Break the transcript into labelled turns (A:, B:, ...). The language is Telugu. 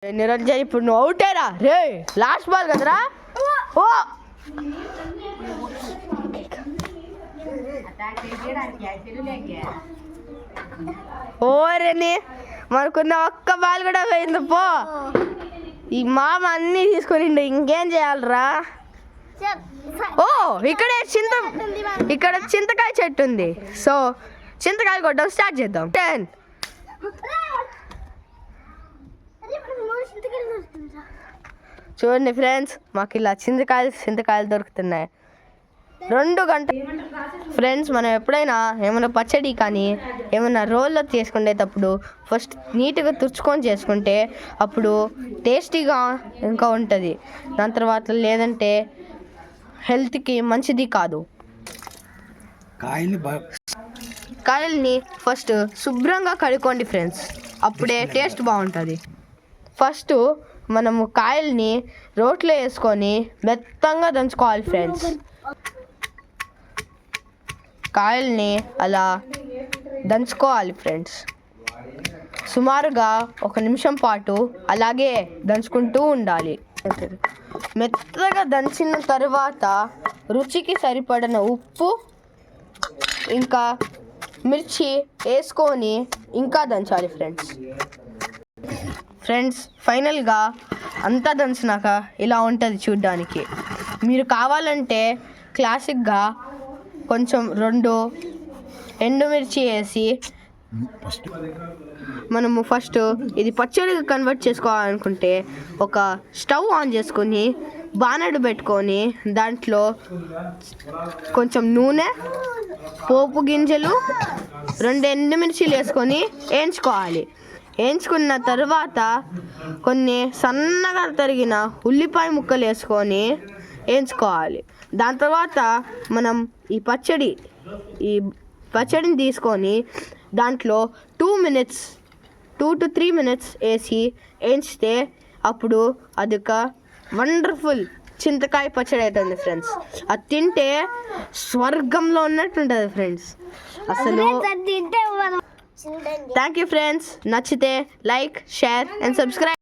A: నిరంజన్ ఇప్పుడు నువ్వు అవుటేరా రే లాస్ట్ బాల్ కదరా ఓ ఓరేని మనకున్న ఒక్క బాల్ కూడా పోయింది పో ఈ మామ అన్నీ తీసుకొని ఇంకేం చేయాలరా ఓ ఇక్కడ చింతకాయ చెట్టు ఉంది సో చింతకాయ కొట్టడం స్టార్ట్ చేద్దాం 10 చూడండి ఫ్రెండ్స్ మాకు ఇలా చింతకాయలు దొరుకుతున్నాయి 2 గంటలు ఫ్రెండ్స్ మనం ఎప్పుడైనా ఏమైనా పచ్చడి కానీ ఏమైనా రోల్లో చేసుకునేటప్పుడు ఫస్ట్ నీట్గా తుడుచుకొని చేసుకుంటే అప్పుడు టేస్టీగా ఇంకా ఉంటుంది దాని తర్వాత లేదంటే హెల్త్కి మంచిది కాదు కాయల్ని ఫస్ట్ శుభ్రంగా కడుక్కోండి ఫ్రెండ్స్ అప్పుడే టేస్ట్ బాగుంటుంది ఫస్ట్ మనము కాయల్ని రోట్లో వేసుకొని మెత్తంగా దంచుకోవాలి ఫ్రెండ్స్ కాయల్ని అలా దంచుకోవాలి ఫ్రెండ్స్ సుమారుగా 1 నిమిషం పాటు అలాగే దంచుకుంటూ ఉండాలి మెత్తగా దంచిన తర్వాత రుచికి సరిపడిన ఉప్పు ఇంకా మిర్చి వేసుకొని ఇంకా దంచాలి ఫ్రెండ్స్ ఫైనల్గా అంతా దంచినాక ఇలా ఉంటుంది చూడ్డానికి మీరు కావాలంటే క్లాసిక్గా కొంచెం 2 ఎండుమిర్చి వేసి మనము ఫస్ట్ ఇది పచ్చడిగా కన్వర్ట్ చేసుకోవాలనుకుంటే ఒక స్టవ్ ఆన్ చేసుకొని బాణడు పెట్టుకొని దాంట్లో కొంచెం నూనె పోపు గింజలు 2 ఎండుమిర్చీలు వేసుకొని వేయించుకున్న తర్వాత కొన్ని సన్నగా తరిగిన ఉల్లిపాయ ముక్కలు వేసుకొని వేయించుకోవాలి దాని తర్వాత మనం ఈ పచ్చడిని తీసుకొని దాంట్లో 2 to 3 minutes వేసి వేయించితే అప్పుడు అది ఒక వండర్ఫుల్ చింతకాయ పచ్చడి అవుతుంది ఫ్రెండ్స్ అది తింటే స్వర్గంలో ఉన్నట్టు ఉంటుంది ఫ్రెండ్స్ అసలు థ్యాంక్ యూ ఫ్రెండ్స్ నచ్చితే లైక్ షేర్ అండ్ సబ్స్క్రైబ్